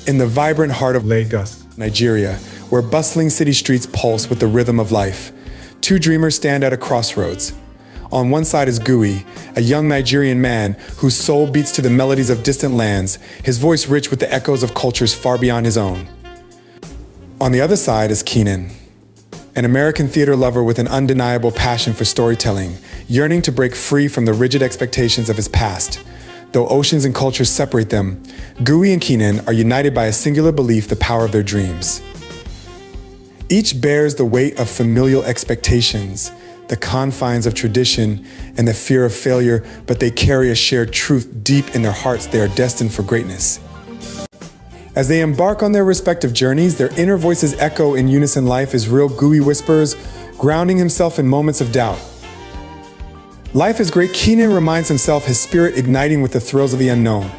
in the vibrant heart of Lagos, Nigeria, where bustling city streets pulse with the rhythm of life. Two dreamers stand at a crossroads. On one side is Gui, a young Nigerian man whose soul beats to the melodies of distant lands, his voice rich with the echoes of cultures far beyond his own. On the other side is Keenan, an American theater lover with an undeniable passion for storytelling, yearning to break free from the rigid expectations of his past. Though oceans and cultures separate them, Gui and Keenan are united by a singular belief: the power of their dreams. Each bears the weight of familial expectations, the confines of tradition, and the fear of failure, but they carry a shared truth deep in their hearts: they are destined for greatness. As they embark on their respective journeys, their inner voices echo in unison. Life is real, Gui whispers, grounding himself in moments of doubt. Life is great, Keenan reminds himself, his spirit igniting with the thrills of the unknown.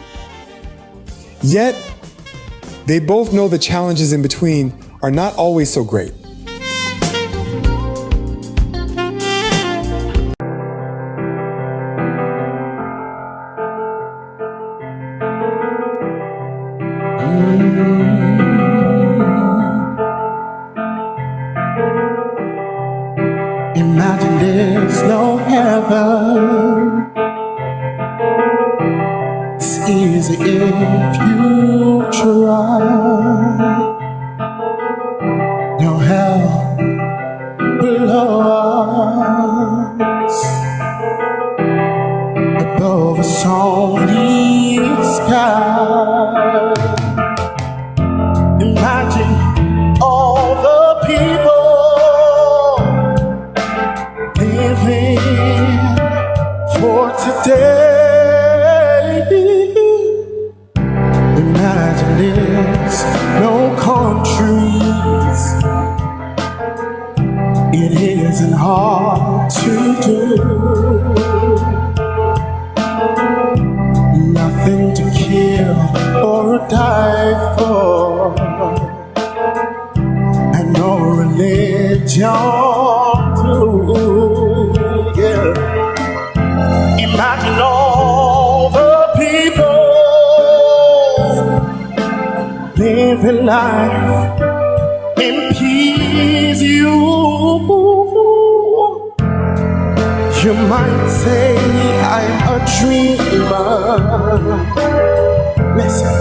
Yet, they both know the challenges in between are not always so great. Imagine there's no heaven. It's easy if you try. No hell below us. Above us only sky. Imagine all the people living for today. Imagine there's no countries. It isn't hard to do. Nothing to kill or die for, and no religion. Yeah. Imagine all the people living life in peace. You might say I'm a dreamer, listen,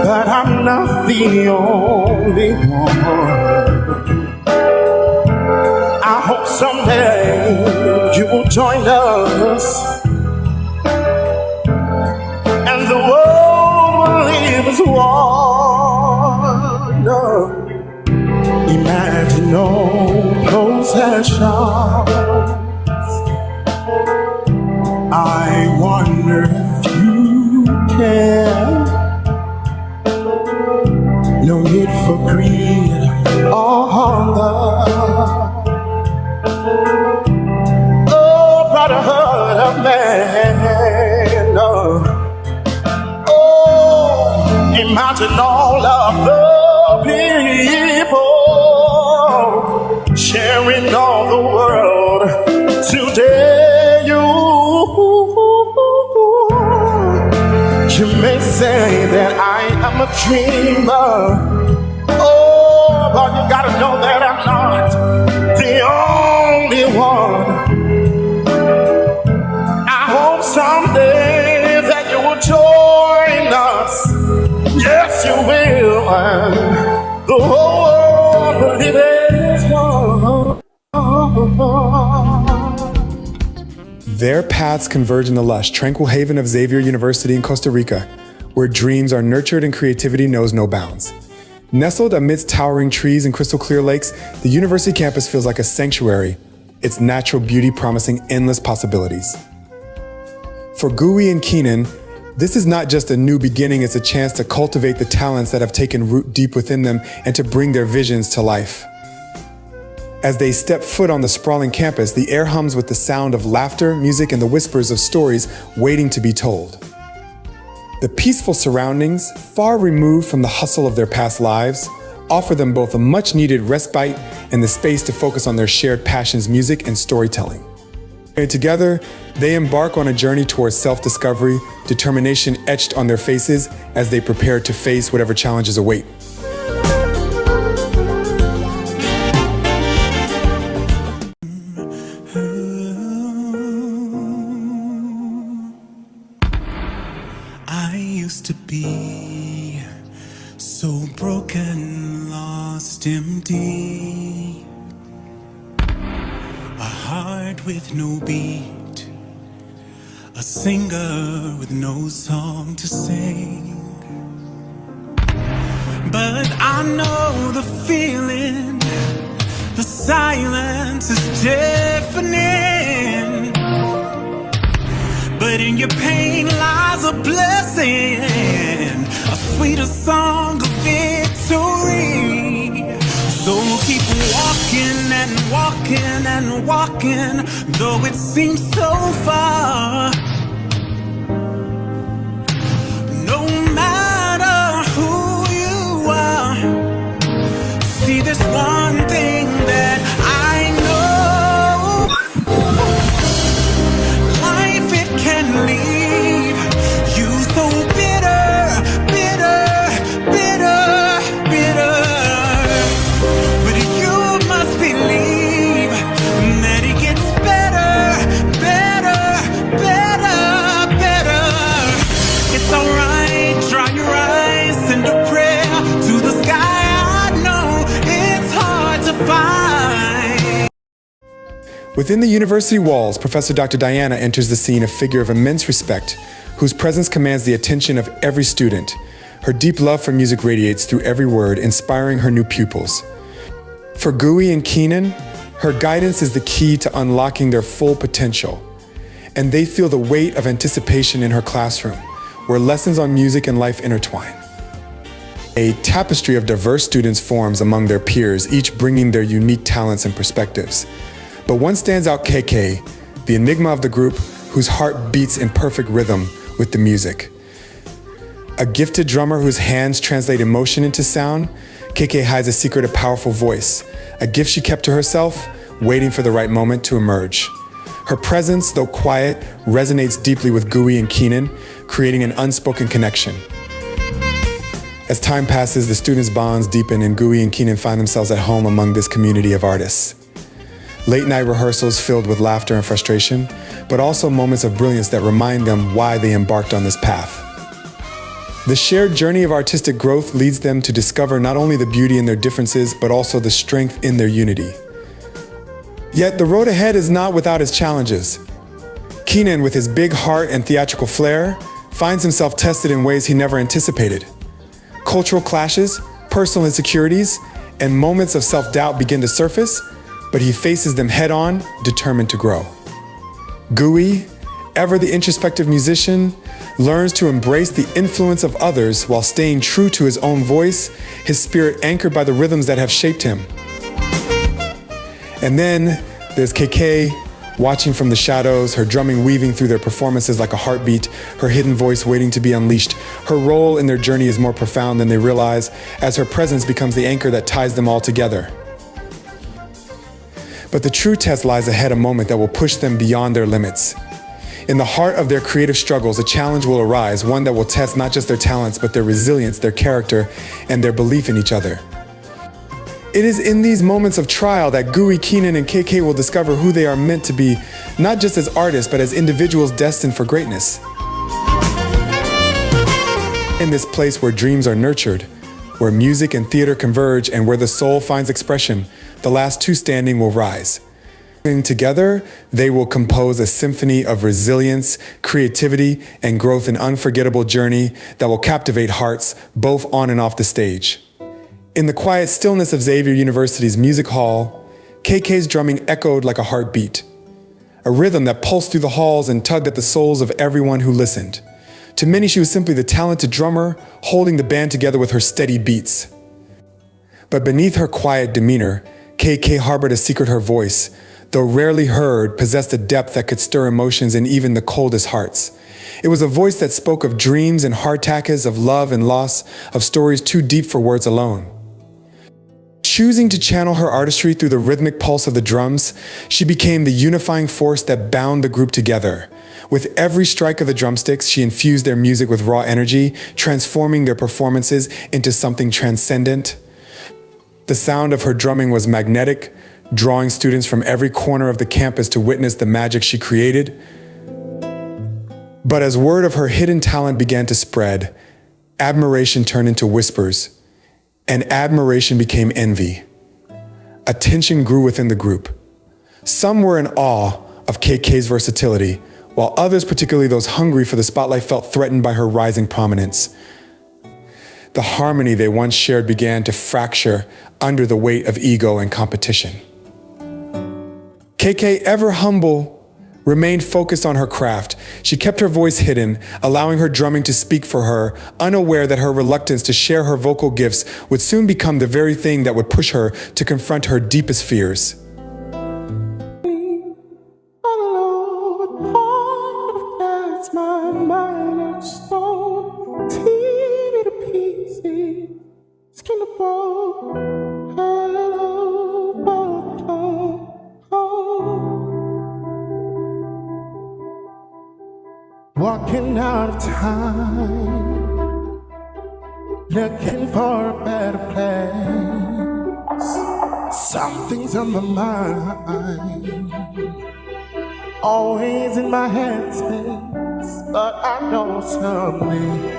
but I'm not the only one. I hope someday you will join us, and the world will live as one. Imagine no possessions. I wonder if you can. No need for greed or hunger. Oh, brotherhood of man. Oh, imagine all of the people sharing all the world today. You may say that I am a dreamer. Oh, but you gotta know that I'm not the only one. I hope someday that you will join us. Yes, you will, and the whole world will live as one. Their paths converge in the lush, tranquil haven of Xavier University in Costa Rica, where dreams are nurtured and creativity knows no bounds. Nestled amidst towering trees and crystal clear lakes, the university campus feels like a sanctuary, its natural beauty promising endless possibilities. For Gui and Keenan, this is not just a new beginning, it's a chance to cultivate the talents that have taken root deep within them and to bring their visions to life. As they step foot on the sprawling campus, the air hums with the sound of laughter, music, and the whispers of stories waiting to be told. The peaceful surroundings, far removed from the hustle of their past lives, offer them both a much-needed respite and the space to focus on their shared passions, music and storytelling. And together, they embark on a journey towards self-discovery, determination etched on their faces as they prepare to face whatever challenges await. I used to be so broken, lost, empty. A heart with no beat, a singer with no song to sing. But I know the feeling, the silence is deafening. But in your pain lies a blessing, a sweeter song of victory. So keep walking and walking and walking, though it seems so far. No matter who you are, see this one thing that I know. Life, it can leave you so bitter, bitter, bitter, bitter. But you must believe that it gets better, better, better, better. It's alright, dry your eyes, send a prayer to the sky. I know it's hard to find. Within the university walls, Professor Dr. Diana enters the scene a figure of immense respect, whose presence commands the attention of every student. Her deep love for music radiates through every word, inspiring her new pupils. For Gui and Keenan, her guidance is the key to unlocking their full potential, and they feel the weight of anticipation in her classroom, where lessons on music and life intertwine. A tapestry of diverse students forms among their peers, each bringing their unique talents and perspectives. But one stands out: KK, the enigma of the group, whose heart beats in perfect rhythm with the music. A gifted drummer whose hands translate emotion into sound, KK hides a secret of powerful voice, a gift she kept to herself, waiting for the right moment to emerge. Her presence, though quiet, resonates deeply with Gui and Keenan, creating an unspoken connection. As time passes, the students' bonds deepen, and Gui and Keenan find themselves at home among this community of artists. Late-night rehearsals filled with laughter and frustration, but also moments of brilliance that remind them why they embarked on this path. The shared journey of artistic growth leads them to discover not only the beauty in their differences, but also the strength in their unity. Yet the road ahead is not without its challenges. Keenan, with his big heart and theatrical flair, finds himself tested in ways he never anticipated. Cultural clashes, personal insecurities, and moments of self-doubt begin to surface, but he faces them head-on, determined to grow. Gui, ever the introspective musician, learns to embrace the influence of others while staying true to his own voice, his spirit anchored by the rhythms that have shaped him. And then there's KK, watching from the shadows, her drumming weaving through their performances like a heartbeat, her hidden voice waiting to be unleashed. Her role in their journey is more profound than they realize, as her presence becomes the anchor that ties them all together. But the true test lies ahead, a moment that will push them beyond their limits. In the heart of their creative struggles, a challenge will arise, one that will test not just their talents, but their resilience, their character, and their belief in each other. It is in these moments of trial that Gui, Keenan, and KK will discover who they are meant to be, not just as artists, but as individuals destined for greatness. In this place where dreams are nurtured, where music and theater converge, and where the soul finds expression, the last two standing will rise. Together, they will compose a symphony of resilience, creativity, and growth, an unforgettable journey that will captivate hearts both on and off the stage. In the quiet stillness of Xavier University's music hall, KK's drumming echoed like a heartbeat, a rhythm that pulsed through the halls and tugged at the souls of everyone who listened. To many, she was simply the talented drummer, holding the band together with her steady beats. But beneath her quiet demeanor, KK harbored a secret. Her voice, though rarely heard, possessed a depth that could stir emotions in even the coldest hearts. It was a voice that spoke of dreams and hardtackers, of love and loss, of stories too deep for words alone. Choosing to channel her artistry through the rhythmic pulse of the drums, she became the unifying force that bound the group together. With every strike of the drumsticks, she infused their music with raw energy, transforming their performances into something transcendent. The sound of her drumming was magnetic, drawing students from every corner of the campus to witness the magic she created. But as word of her hidden talent began to spread, admiration turned into whispers, and admiration became envy. A tension grew within the group. Some were in awe of KK's versatility, while others, particularly those hungry for the spotlight, felt threatened by her rising prominence. The harmony they once shared began to fracture under the weight of ego and competition. KK, ever humble, remained focused on her craft. She kept her voice hidden, allowing her drumming to speak for her, unaware that her reluctance to share her vocal gifts would soon become the very thing that would push her to confront her deepest fears. Walking out of time, looking for a better place. Something's on my mind, always in my headspace. But I know someday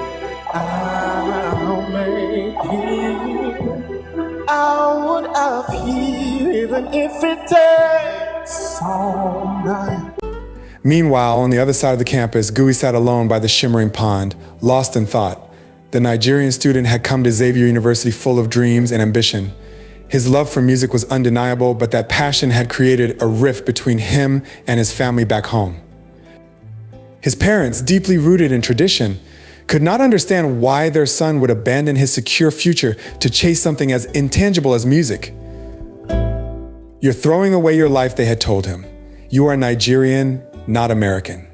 I'll make it out of here, even if it takes all night. Meanwhile, on the other side of the campus, Gui sat alone by the shimmering pond, lost in thought. The Nigerian student had come to Xavier University full of dreams and ambition. His love for music was undeniable, but that passion had created a rift between him and his family back home. His parents, deeply rooted in tradition, could not understand why their son would abandon his secure future to chase something as intangible as music. "You're throwing away your life," they had told him. "You are Nigerian, not American.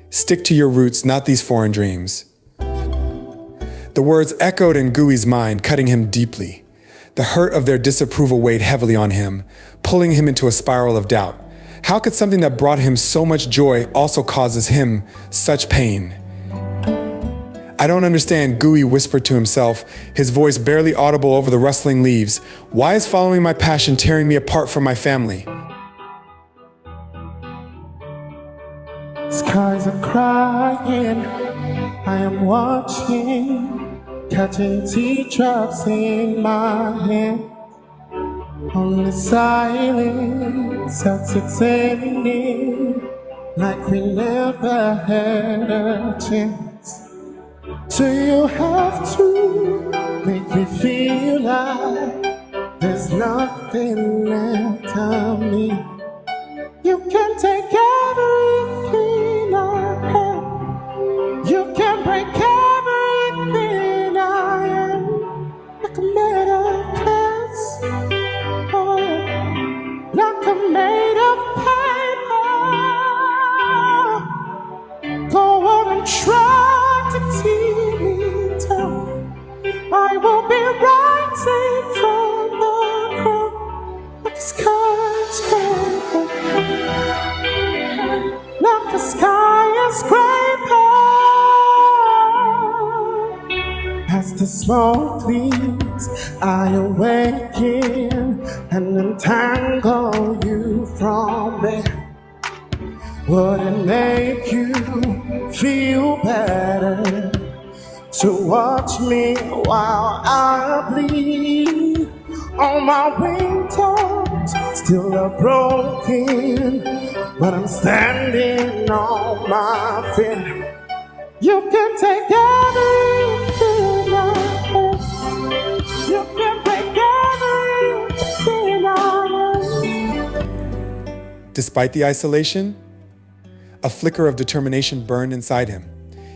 Stick to your roots, not these foreign dreams." The words echoed in Gui's mind, cutting him deeply. The hurt of their disapproval weighed heavily on him, pulling him into a spiral of doubt. How could something that brought him so much joy also causes him such pain? "I don't understand," Gui whispered to himself, his voice barely audible over the rustling leaves. "Why is following my passion tearing me apart from my family?" Skies are crying, I am watching, catching teardrops in my hand. Only silence as it's ending, like we never had a chance. Do you have to make me feel like there's nothing left of me? You can take everything I have. You can break everything I am. Like a made of glass, oh yeah. Like a made of paper. Go on and try to tear me down. I will be rising from the ground like a skyscraper. Like a skyscraper. As the smoke clears, I awaken and untangle you from me. Would it make you feel better to watch me while I bleed? All my windows still are broken, but I'm standing on my feet. You can take everything I have. You can take everything I have. Despite the isolation, a flicker of determination burned inside him.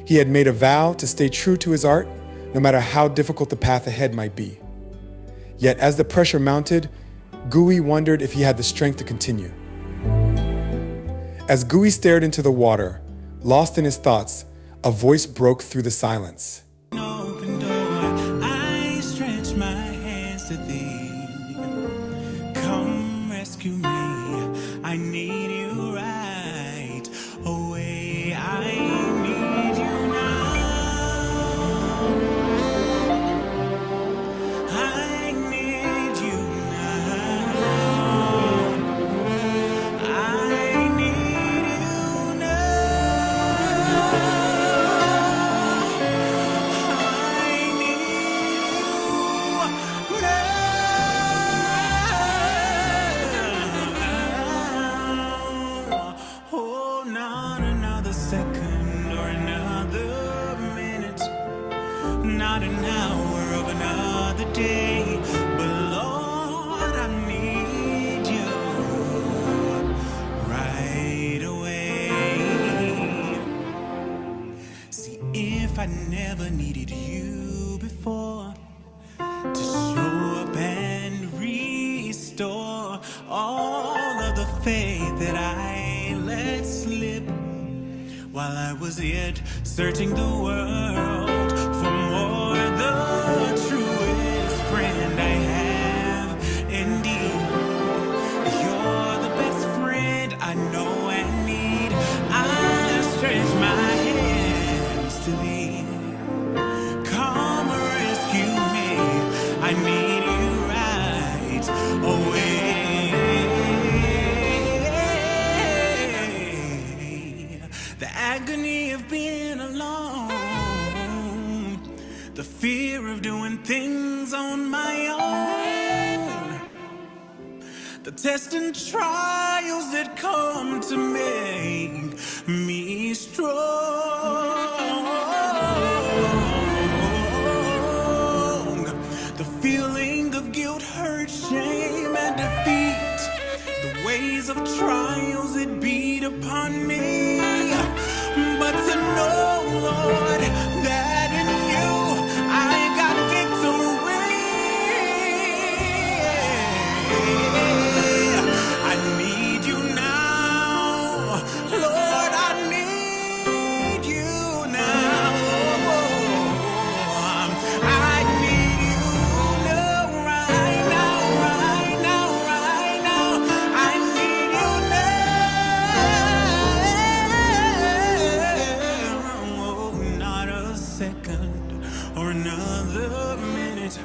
He had made a vow to stay true to his art, no matter how difficult the path ahead might be. Yet as the pressure mounted, Gui wondered if he had the strength to continue. As Gui stared into the water, lost in his thoughts, a voice broke through the silence. Open door, I stretch my hands to thee. while I was yet searching the world for more. The truest friend I have, indeed. You're the best friend I know and need. I stretch my hands to thee. Come rescue me. I need you right away. The agony of being alone, the fear of doing things on my own, the tests and trials that come to make me strong, the feeling of guilt, hurt, shame, and defeat, the waves of trials that beat upon me. But to know, Lord, that in you I got victory. I need you now, Lord, I need you now. I need you now, right now, right now, right now. I need you now. Not a second or another minute,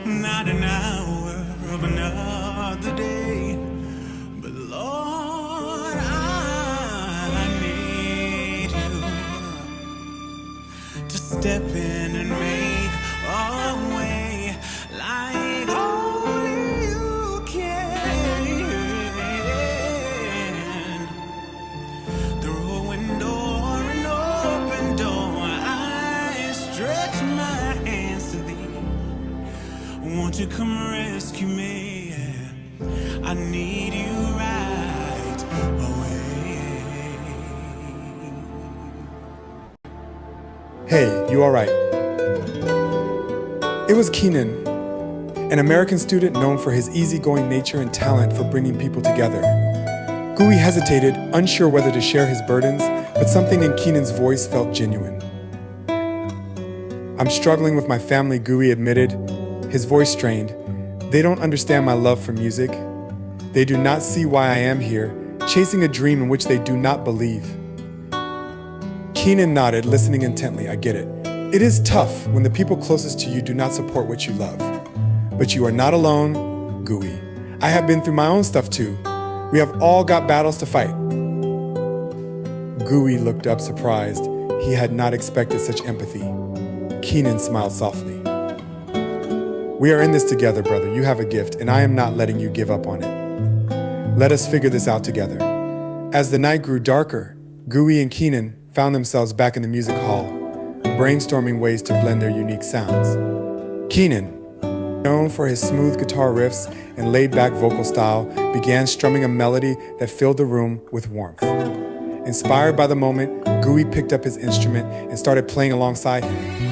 not an hour of another day. But Lord, I need you to step in and make a way like only you can. Through a window or an open door, I stretch my hands to thee. Won't you come rescue me? I need you right away. Hey, you alright? It was Keenan, an American student known for his easygoing nature and talent for bringing people together. Gooey hesitated, unsure whether to share his burdens, but something in Keenan's voice felt genuine. I'm struggling with my family, Gooey admitted, his voice strained. They don't understand my love for music. They do not see why I am here, chasing a dream in which they do not believe. Keenan nodded, listening intently. I get it. It is tough when the people closest to you do not support what you love. But you are not alone, Gooey. I have been through my own stuff too. We have all got battles to fight. Gooey looked up surprised. He had not expected such empathy. Keenan smiled softly. We are in this together, brother. You have a gift, and I am not letting you give up on it. Let us figure this out together. As the night grew darker, Gooey and Keenan found themselves back in the music hall, brainstorming ways to blend their unique sounds. Keenan, known for his smooth guitar riffs and laid-back vocal style, began strumming a melody that filled the room with warmth. Inspired by the moment, Gooey picked up his instrument and started playing alongside him.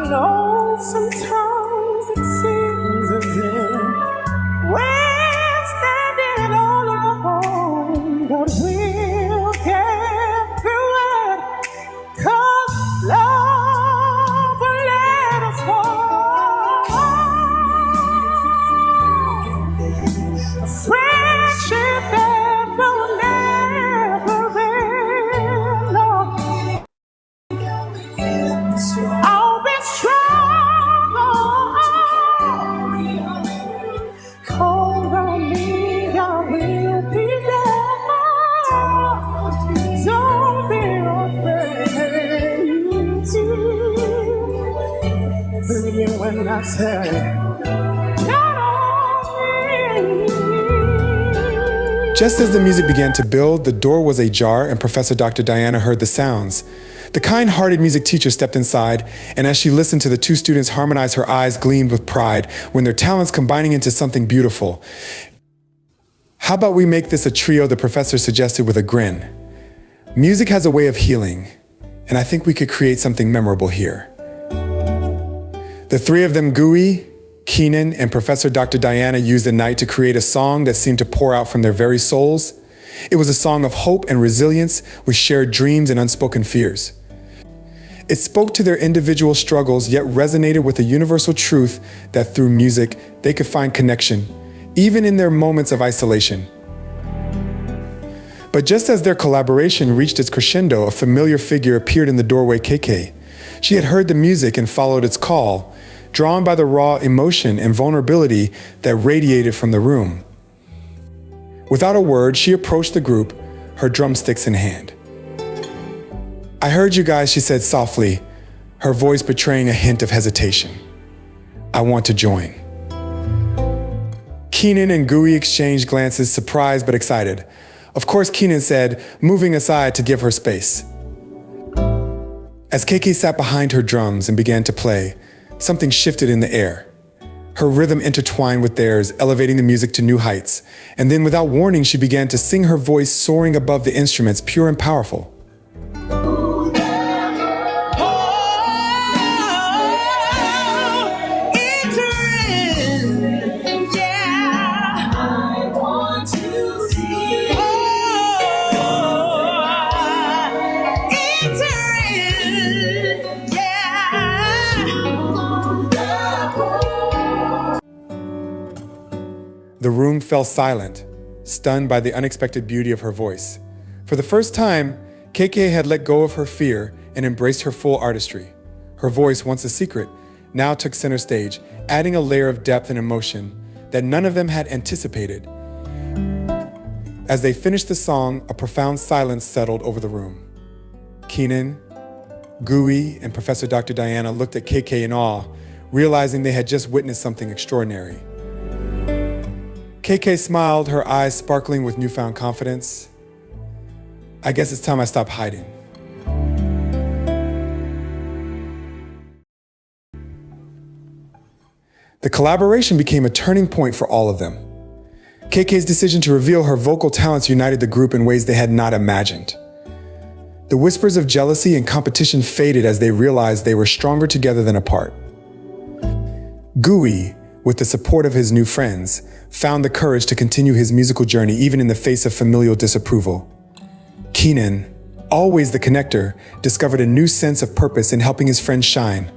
know sometimes it seems as if we're standing all alone, but we'll get through it, 'cause love will let us hold. A friendship that will never end. No. I'll be strong. Call on me, I will be there. Don't be afraid. Believe me when I say, count on me. Just as the music began to build, the door was ajar and Professor Dr. Diana heard the sounds. The kind-hearted music teacher stepped inside, and as she listened to the two students harmonize, her eyes gleamed with pride when their talents combining into something beautiful. How about we make this a trio, the professor suggested with a grin. Music has a way of healing, and I think we could create something memorable here. The three of them, Gooey, Keenan, and Professor Dr. Diana, used the night to create a song that seemed to pour out from their very souls. It was a song of hope and resilience with shared dreams and unspoken fears. It spoke to their individual struggles, yet resonated with a universal truth that through music, they could find connection, even in their moments of isolation. But just as their collaboration reached its crescendo, a familiar figure appeared in the doorway, KK. She had heard the music and followed its call, drawn by the raw emotion and vulnerability that radiated from the room. Without a word, she approached the group, her drumsticks in hand. "I heard you guys," she said softly, her voice betraying a hint of hesitation. "I want to join." Keenan and Gooey exchanged glances, surprised but excited. Of course, Keenan said, moving aside to give her space. As KK sat behind her drums and began to play, something shifted in the air. Her rhythm intertwined with theirs, elevating the music to new heights. And then without warning, she began to sing, her voice soaring above the instruments, pure and powerful. The room fell silent, stunned by the unexpected beauty of her voice. For the first time, KK had let go of her fear and embraced her full artistry. Her voice, once a secret, now took center stage, adding a layer of depth and emotion that none of them had anticipated. As they finished the song, a profound silence settled over the room. Keenan, Gooey, and Professor Dr. Diana looked at KK in awe, realizing they had just witnessed something extraordinary. KK smiled, her eyes sparkling with newfound confidence. "I guess it's time I stop hiding." The collaboration became a turning point for all of them. KK's decision to reveal her vocal talents united the group in ways they had not imagined. The whispers of jealousy and competition faded as they realized they were stronger together than apart. Gooey, with the support of his new friends, found the courage to continue his musical journey even in the face of familial disapproval. Keenan, always the connector, discovered a new sense of purpose in helping his friends shine.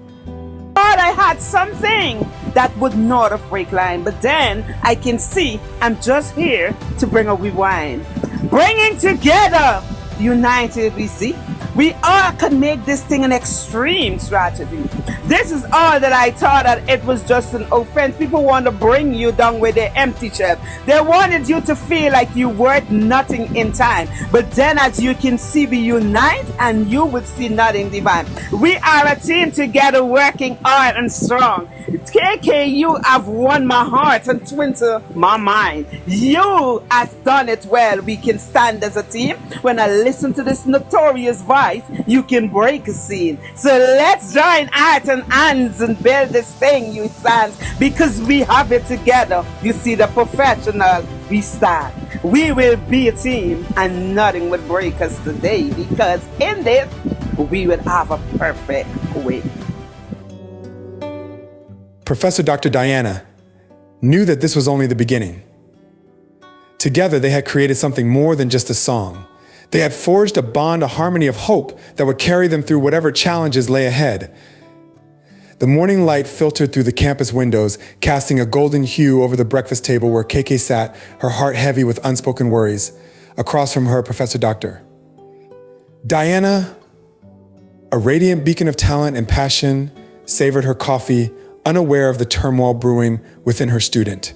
Thought I had something that would not have break line, but then I can see I'm just here to bring a rewind. Bringing together, united we see. We all can make this thing an extreme strategy. This is all that I thought that it was just an offense. People want to bring you down with their empty chest. They wanted you to feel like you worth nothing in time. But then as you can see, we unite and you would see nothing divine. We are a team together working hard and strong. KK, you have won my heart and twinkle my mind. You have done it well. We can stand as a team. When I listen to this notorious voice, you can break a scene. So let's join heart and hands and build this thing, you fans, because we have it together. You see, the professional, we stand. We will be a team and nothing will break us today, because in this, we will have a perfect way. Professor Dr. Diana knew that this was only the beginning. Together, they had created something more than just a song. They had forged a bond, a harmony of hope that would carry them through whatever challenges lay ahead. The morning light filtered through the campus windows, casting a golden hue over the breakfast table where KK sat, her heart heavy with unspoken worries. Across from her, Professor Doctor. Diana, a radiant beacon of talent and passion, savored her coffee, unaware of the turmoil brewing within her student.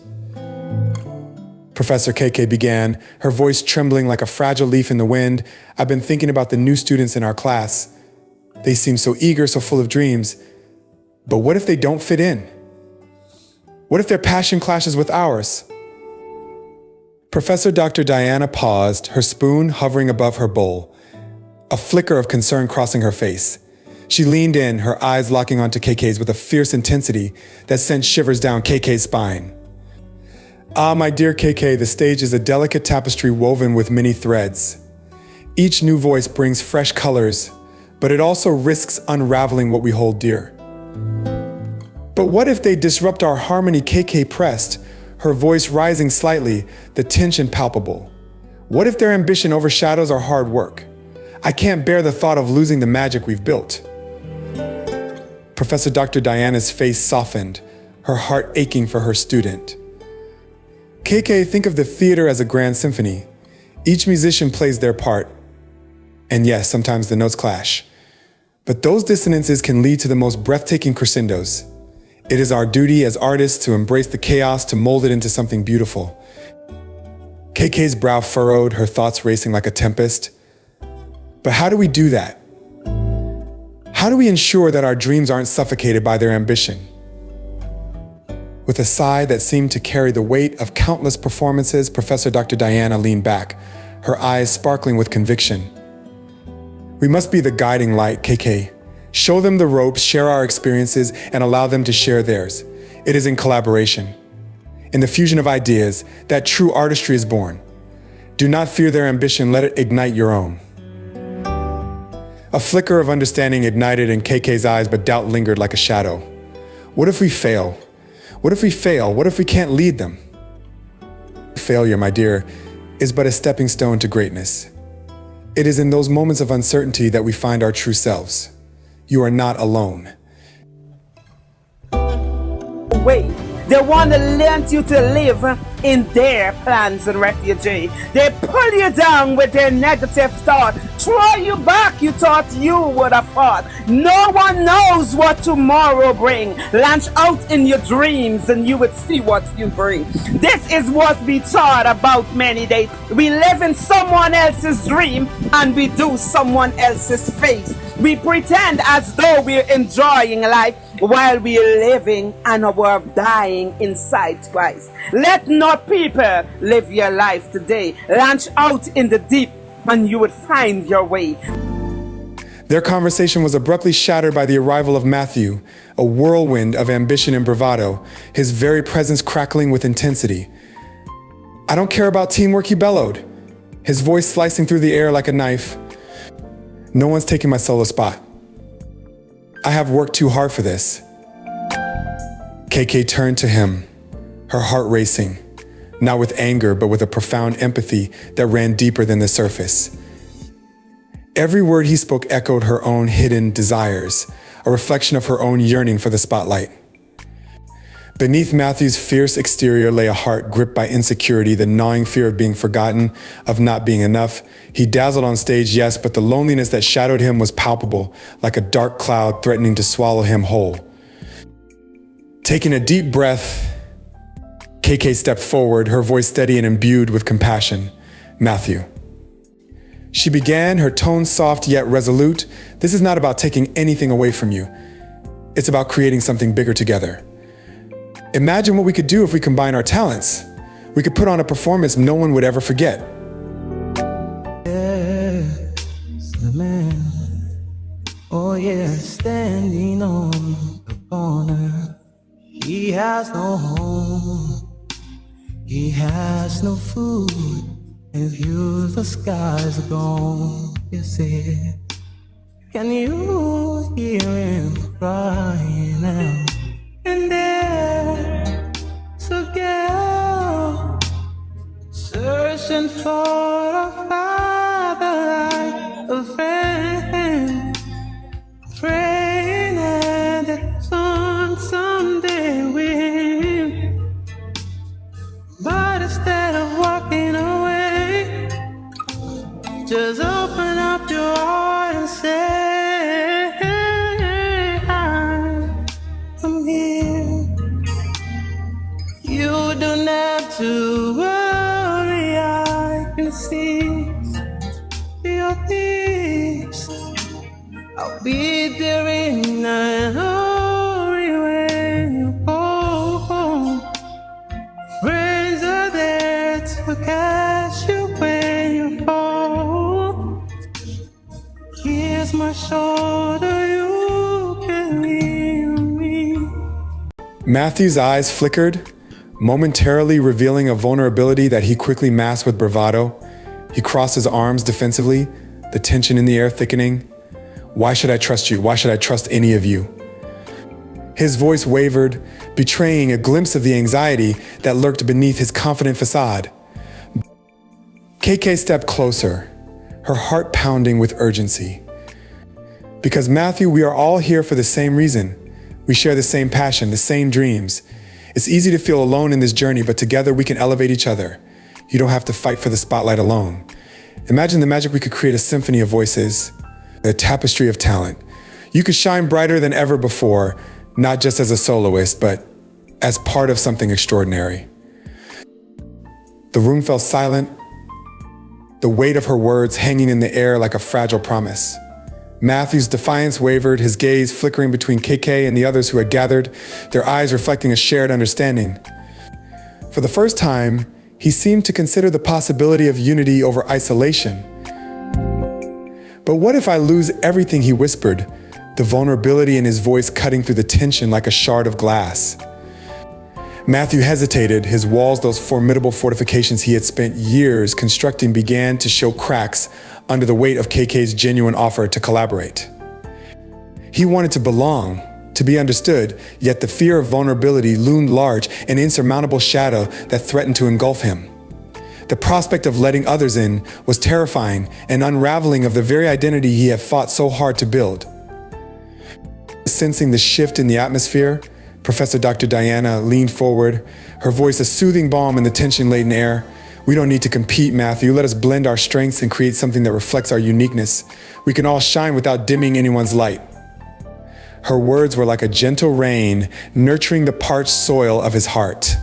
Professor KK began, her voice trembling like a fragile leaf in the wind. I've been thinking about the new students in our class. They seem so eager, so full of dreams. But what if they don't fit in? What if their passion clashes with ours? Professor Dr. Diana paused, her spoon hovering above her bowl, a flicker of concern crossing her face. She leaned in, her eyes locking onto KK's with a fierce intensity that sent shivers down KK's spine. Ah, my dear KK, the stage is a delicate tapestry woven with many threads. Each new voice brings fresh colors, but it also risks unraveling what we hold dear. But what if they disrupt our harmony? KK pressed, her voice rising slightly, the tension palpable. What if their ambition overshadows our hard work? I can't bear the thought of losing the magic we've built. Professor Dr. Diana's face softened, her heart aching for her student. KK, think of the theater as a grand symphony. Each musician plays their part. And yes, sometimes the notes clash. But those dissonances can lead to the most breathtaking crescendos. It is our duty as artists to embrace the chaos, to mold it into something beautiful. KK's brow furrowed, her thoughts racing like a tempest. But how do we do that? How do we ensure that our dreams aren't suffocated by their ambition? With a sigh that seemed to carry the weight of countless performances, Professor Dr. Diana leaned back, her eyes sparkling with conviction. We must be the guiding light, KK. Show them the ropes, share our experiences, and allow them to share theirs. It is in collaboration, in the fusion of ideas, that true artistry is born. Do not fear their ambition, let it ignite your own. A flicker of understanding ignited in KK's eyes, but doubt lingered like a shadow. What if we fail? What if we fail? What if we can't lead them? Failure, my dear, is but a stepping stone to greatness. It is in those moments of uncertainty that we find our true selves. You are not alone. Wait, they want to learn you to live in their plans and refugee. They pull you down with their negative thought, throw you back. You thought you would have fought. No one knows what tomorrow bring. Launch out in your dreams and you would see what you bring. This is what we thought about many days. We live in someone else's dream and we do someone else's face. We pretend as though we're enjoying life while we're living and we're dying inside Christ. Let not people live your life today. Launch out in the deep and you would find your way. Their conversation was abruptly shattered by the arrival of Matthew, a whirlwind of ambition and bravado, his very presence crackling with intensity. I don't care about teamwork, he bellowed, his voice slicing through the air like a knife. No one's taking my solo spot. I have worked too hard for this. KK turned to him, her heart racing, not with anger, but with a profound empathy that ran deeper than the surface. Every word he spoke echoed her own hidden desires, a reflection of her own yearning for the spotlight. Beneath Matthew's fierce exterior lay a heart gripped by insecurity, the gnawing fear of being forgotten, of not being enough. He dazzled on stage, yes, but the loneliness that shadowed him was palpable, like a dark cloud threatening to swallow him whole. Taking a deep breath, KK stepped forward, her voice steady and imbued with compassion. Matthew. She began, her tone soft yet resolute. This is not about taking anything away from you. It's about creating something bigger together. Imagine what we could do if we combine our talents. We could put on a performance no one would ever forget. Yes, the man, oh yeah, standing on the corner. He has no home, he has no food. His views, the skies are gone, yes it. Can you hear him crying out? And there searching for a father, like a friend, praying that it's on someday with. But instead of walking away, just open up your heart and say, I'm here. You don't have to worry, I can see your things. I'll be there in a hurry when you go home. Friends are there to catch you when you fall. Here's my shoulder, you can lean me. Matthew's eyes flickered, momentarily revealing a vulnerability that he quickly masked with bravado. He crossed his arms defensively, the tension in the air thickening. Why should I trust you? Why should I trust any of you? His voice wavered, betraying a glimpse of the anxiety that lurked beneath his confident facade. KK stepped closer, her heart pounding with urgency. Because Matthew, we are all here for the same reason. We share the same passion, the same dreams. It's easy to feel alone in this journey, but together we can elevate each other. You don't have to fight for the spotlight alone. Imagine the magic we could create: a symphony of voices, a tapestry of talent. You could shine brighter than ever before, not just as a soloist, but as part of something extraordinary. The room fell silent, the weight of her words hanging in the air like a fragile promise. Matthew's defiance wavered, his gaze flickering between KK and the others who had gathered, their eyes reflecting a shared understanding. For the first time, he seemed to consider the possibility of unity over isolation. But what if I lose everything, he whispered, the vulnerability in his voice cutting through the tension like a shard of glass. Matthew hesitated, his walls, those formidable fortifications he had spent years constructing, began to show cracks under the weight of KK's genuine offer to collaborate. He wanted to belong, to be understood, yet the fear of vulnerability loomed large, an insurmountable shadow that threatened to engulf him. The prospect of letting others in was terrifying, an unraveling of the very identity he had fought so hard to build. Sensing the shift in the atmosphere, Professor Dr. Diana leaned forward, her voice a soothing balm in the tension-laden air. We don't need to compete, Matthew. Let us blend our strengths and create something that reflects our uniqueness. We can all shine without dimming anyone's light. Her words were like a gentle rain, nurturing the parched soil of his heart.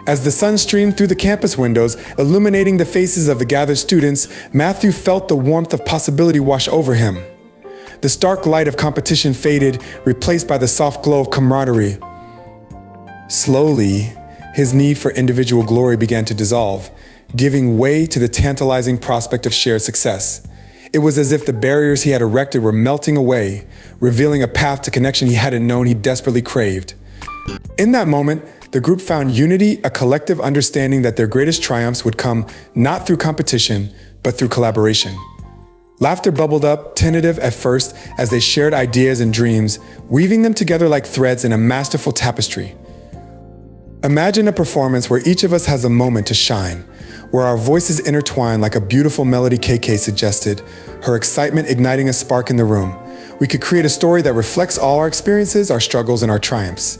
As the sun streamed through the campus windows, illuminating the faces of the gathered students, Matthew felt the warmth of possibility wash over him. The stark light of competition faded, replaced by the soft glow of camaraderie. Slowly, his need for individual glory began to dissolve, giving way to the tantalizing prospect of shared success. It was as if the barriers he had erected were melting away, revealing a path to connection he hadn't known he desperately craved. In that moment, the group found unity, a collective understanding that their greatest triumphs would come not through competition, but through collaboration. Laughter bubbled up, tentative at first, as they shared ideas and dreams, weaving them together like threads in a masterful tapestry. Imagine a performance where each of us has a moment to shine, where our voices intertwine like a beautiful melody, KK suggested, her excitement igniting a spark in the room. We could create a story that reflects all our experiences, our struggles, and our triumphs.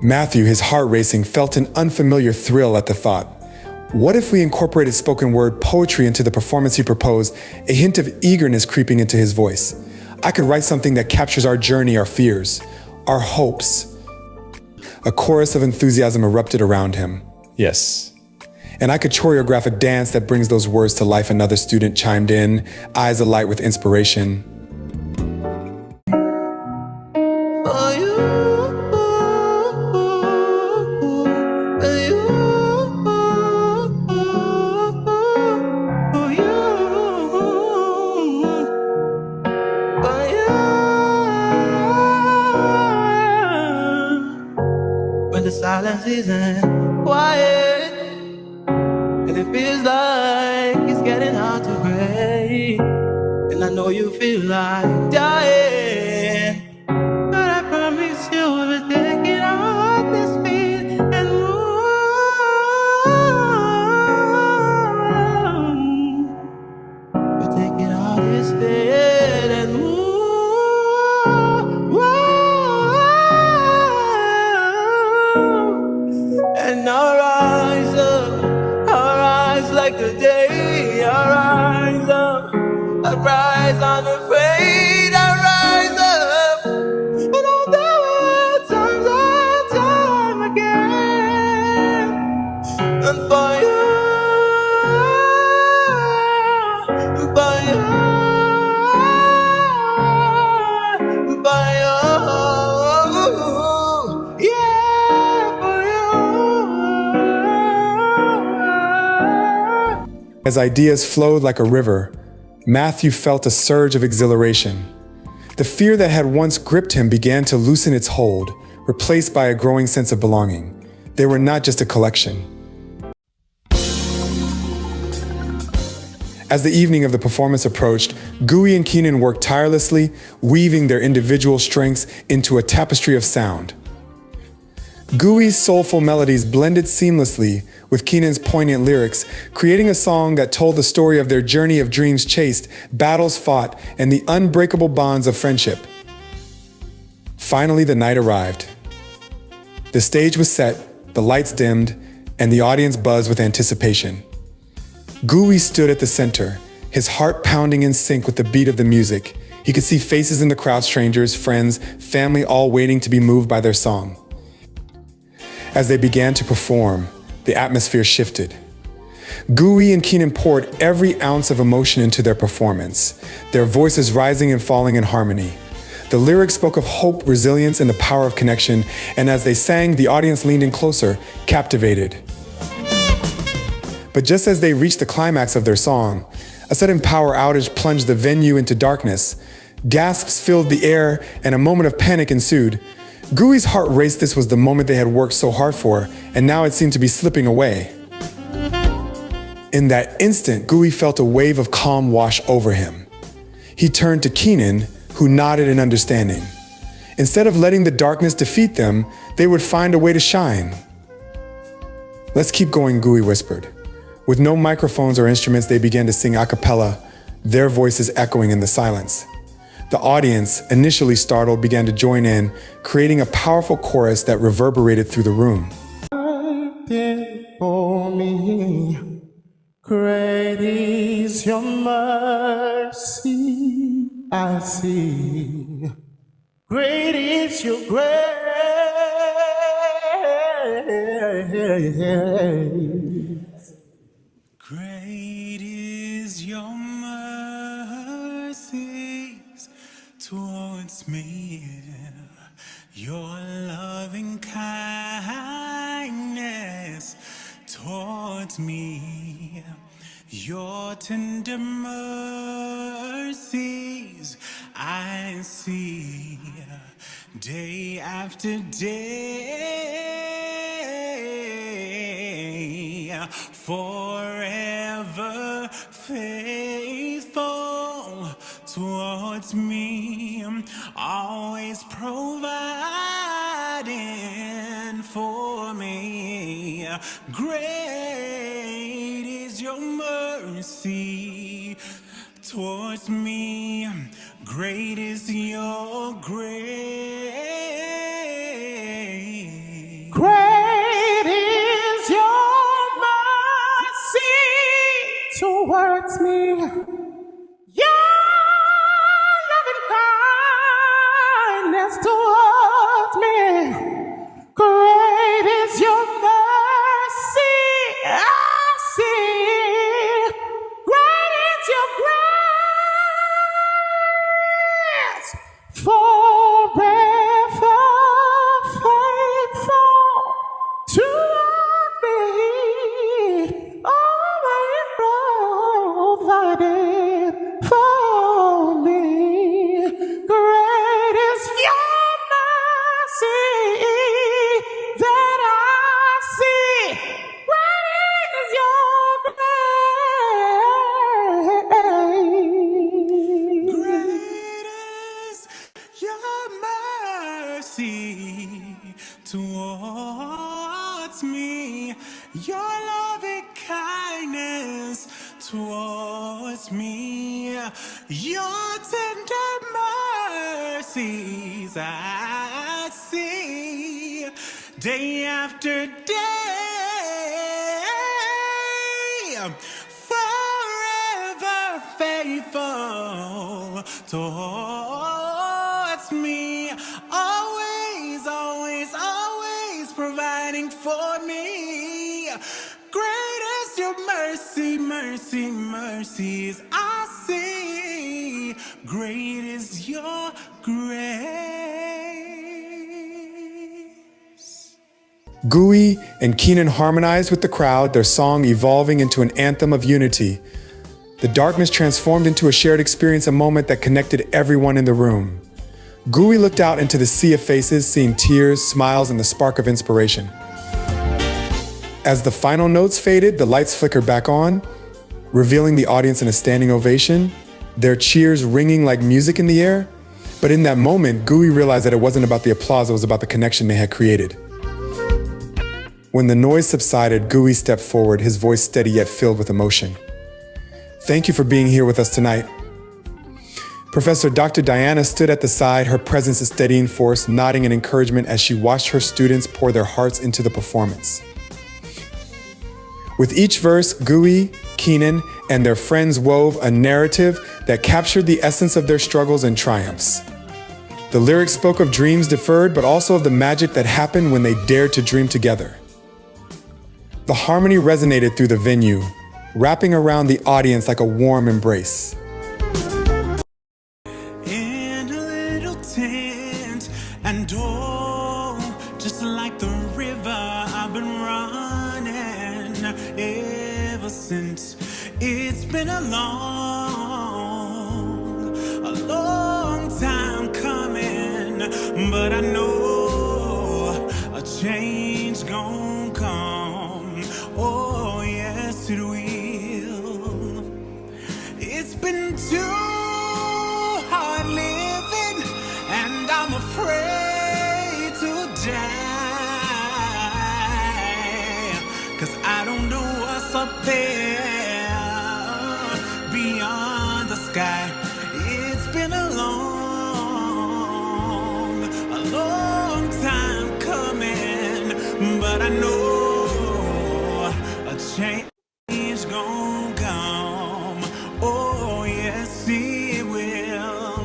Matthew, his heart racing, felt an unfamiliar thrill at the thought. What if we incorporated spoken word poetry into the performance he proposed, a hint of eagerness creeping into his voice? I could write something that captures our journey, our fears, our hopes. A chorus of enthusiasm erupted around him. Yes. And I could choreograph a dance that brings those words to life, another student chimed in, eyes alight with inspiration. When the silence isn't quiet and it feels like it's getting hard to break, and I know you feel like dying, but I promise you we'll take it off this beat and move. And I'll rise like the day. I'll rise unafraid. I'll rise up, and I'll do it time and time again. And for you, yeah, for you. As ideas flowed like a river, Matthew felt a surge of exhilaration. The fear that had once gripped him began to loosen its hold, replaced by a growing sense of belonging. They were not just a collection. As the evening of the performance approached, Gooey and Keenan worked tirelessly, weaving their individual strengths into a tapestry of sound. Gooey's soulful melodies blended seamlessly with Keenan's poignant lyrics, creating a song that told the story of their journey of dreams chased, battles fought, and the unbreakable bonds of friendship. Finally, the night arrived. The stage was set, the lights dimmed, and the audience buzzed with anticipation. Gooey stood at the center, his heart pounding in sync with the beat of the music. He could see faces in the crowd, strangers, friends, family, all waiting to be moved by their song. As they began to perform, the atmosphere shifted. Gooey and Keenan poured every ounce of emotion into their performance, their voices rising and falling in harmony. The lyrics spoke of hope, resilience, and the power of connection, and as they sang, the audience leaned in closer, captivated. But just as they reached the climax of their song, a sudden power outage plunged the venue into darkness. Gasps filled the air, and a moment of panic ensued. Gooey's heart raced. This was the moment they had worked so hard for, and now it seemed to be slipping away. In that instant, Gooey felt a wave of calm wash over him. He turned to Keenan, who nodded in understanding. Instead of letting the darkness defeat them, they would find a way to shine. "Let's keep going," Gooey whispered. With no microphones or instruments, they began to sing a cappella, their voices echoing in the silence. The audience, initially startled, began to join in, creating a powerful chorus that reverberated through the room. For me, great is your mercy, I see. Great is your grace. Great is your mercies towards me, your loving kindness towards me, your tender mercies I see day after day, forever faithful towards me, always providing for me. Great is your mercy towards me. Great is your grace. Great is your mercy towards me. Your loving kindness towards me. Great is your mercy, I see. Great is your grace, forever faithful toward me, always provided for me. Great is your mercy that I see. Great is your grace. Great is your mercy towards me, your loving kindness towards me, your tender mercies I see day after day. forever faithful towards me, always, always, always providing for me. Great is your mercy, mercy, mercies I see. Great is your grace. Gooey and Keenan harmonized with the crowd, their song evolving into an anthem of unity. The darkness transformed into a shared experience, a moment that connected everyone in the room. Gooey looked out into the sea of faces, seeing tears, smiles, and the spark of inspiration. As the final notes faded, the lights flickered back on, revealing the audience in a standing ovation, their cheers ringing like music in the air. But in that moment, Gooey realized that it wasn't about the applause, it was about the connection they had created. When the noise subsided, Gooey stepped forward, his voice steady yet filled with emotion. Thank you for being here with us tonight. Professor Dr. Diana stood at the side, her presence a steadying force, nodding in encouragement as she watched her students pour their hearts into the performance. With each verse, Gooey, Keenan, and their friends wove a narrative that captured the essence of their struggles and triumphs. The lyrics spoke of dreams deferred, but also of the magic that happened when they dared to dream together. The harmony resonated through the venue, wrapping around the audience like a warm embrace. In a little tent, and oh, just like the river, I've been running ever since. It's been a long time coming, but I know a change gon' come. Oh, yes, it will. It's been too hard living, and I'm afraid to die, 'cause I don't know what's up there beyond the sky. It's been a long time coming, but I know a change gon' come. Oh, yes, it will.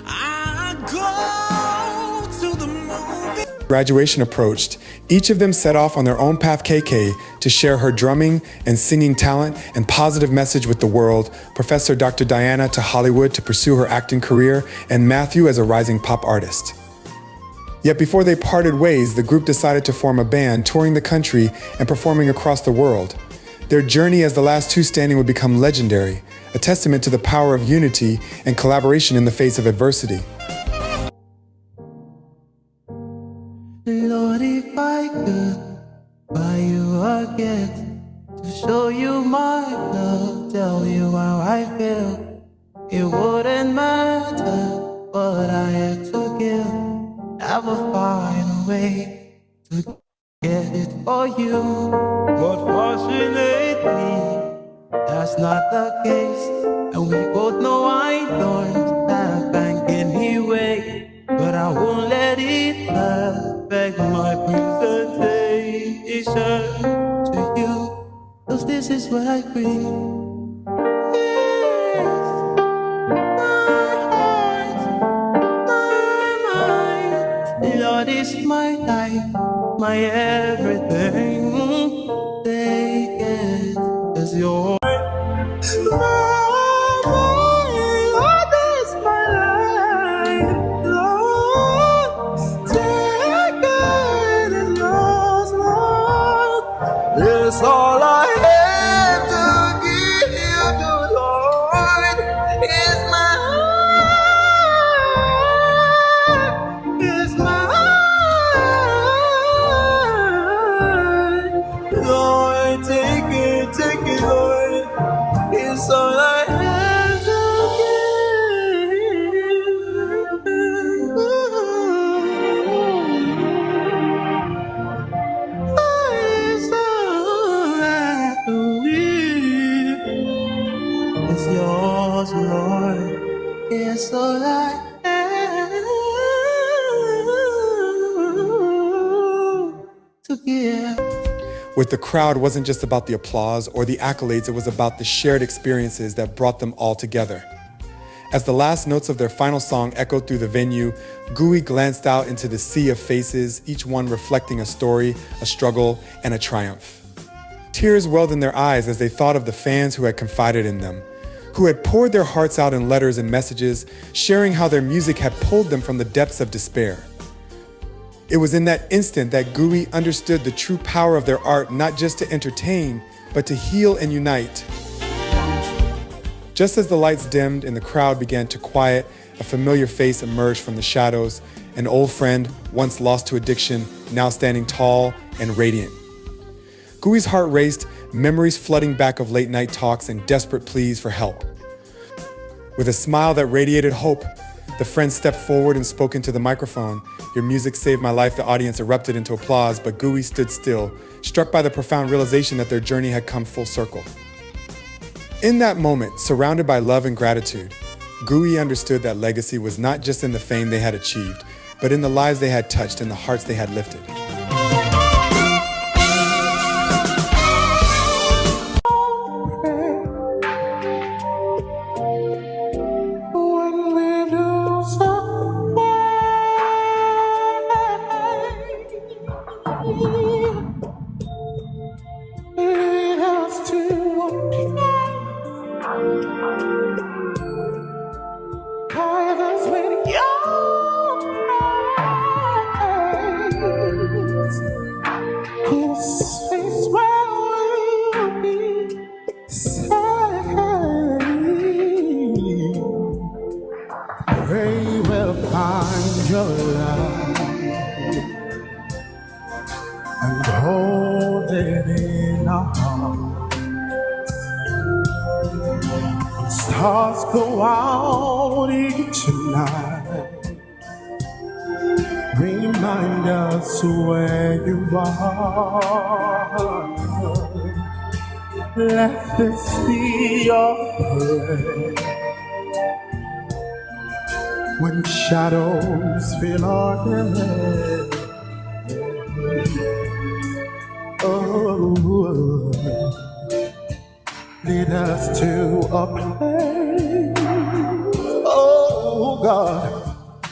I go to the movie. Graduation approached. Each of them set off on their own path, KK, to share her drumming and singing talent and positive message with the world, Professor Dr. Diana to Hollywood to pursue her acting career, and Matthew as a rising pop artist. Yet before they parted ways, the group decided to form a band, touring the country and performing across the world. Their journey as the last two standing would become legendary, a testament to the power of unity and collaboration in the face of adversity. Lord, if I could buy you a gift to show you my love, tell you how I feel, it wouldn't matter what I had to give. I will find a way to get it for you. But fortunately, that's not the case, and we both know I don't have bank anyway. But I won't let it affect my presentation to you, 'cause this is what I bring. Yes, my heart, my mind. Lord is my life, my everything. Take it as yours. Lord is my life. Lord, take it as yours, Lord. It's all I have to give you, Lord. It's my heart. It's my heart. Lord, take it, Lord. It's all I have to give. It's all I believe. It's yours, Lord. It's all I have to give. With the crowd wasn't just about the applause or the accolades, it was about the shared experiences that brought them all together. As the last notes of their final song echoed through the venue, Gooey glanced out into the sea of faces, each one reflecting a story, a struggle, and a triumph. Tears welled in their eyes as they thought of the fans who had confided in them, who had poured their hearts out in letters and messages, sharing how their music had pulled them from the depths of despair. It was in that instant that Gooey understood the true power of their art, not just to entertain, but to heal and unite. Just as the lights dimmed and the crowd began to quiet, a familiar face emerged from the shadows, an old friend, once lost to addiction, now standing tall and radiant. Gooey's heart raced, memories flooding back of late night talks and desperate pleas for help. With a smile that radiated hope, the friend stepped forward and spoke into the microphone. "Your music saved my life." The audience erupted into applause, but Gooey stood still, struck by the profound realization that their journey had come full circle. In that moment, surrounded by love and gratitude, Gooey understood that legacy was not just in the fame they had achieved, but in the lives they had touched and the hearts they had lifted. Pray will find your love and hold it in our heart. Stars go out each night, remind us where you are. Let this be your prayer when shadows fill our head. Oh, lead us to a place. Oh God,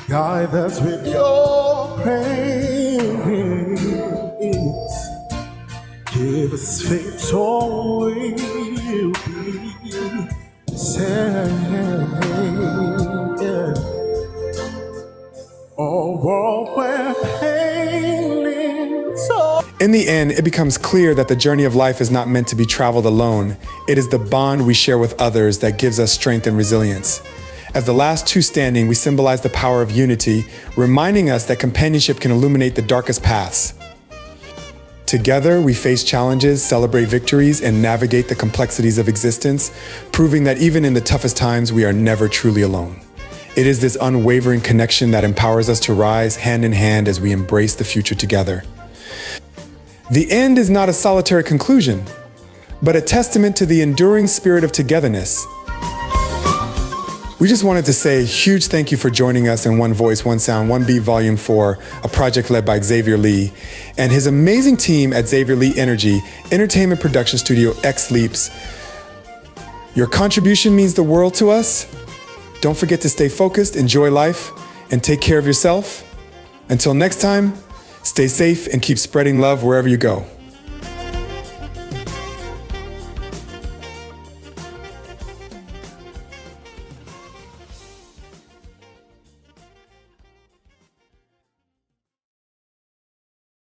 guide us with your praise. Give us faith so we'll be saved. Oh, world where pain is so. In the end, it becomes clear that the journey of life is not meant to be traveled alone. It is the bond we share with others that gives us strength and resilience. As the last two standing, we symbolize the power of unity, reminding us that companionship can illuminate the darkest paths. Together, we face challenges, celebrate victories, and navigate the complexities of existence, proving that even in the toughest times, we are never truly alone. It is this unwavering connection that empowers us to rise hand in hand as we embrace the future together. The end is not a solitary conclusion, but a testament to the enduring spirit of togetherness. We just wanted to say a huge thank you for joining us in One Voice, One Sound, One Beat Volume 4, a project led by Xavier Lee and his amazing team at Xavier Lee Energy, entertainment production studio X Leaps. Your contribution means the world to us. Don't forget to stay focused, enjoy life, and take care of yourself. Until next time, stay safe and keep spreading love wherever you go.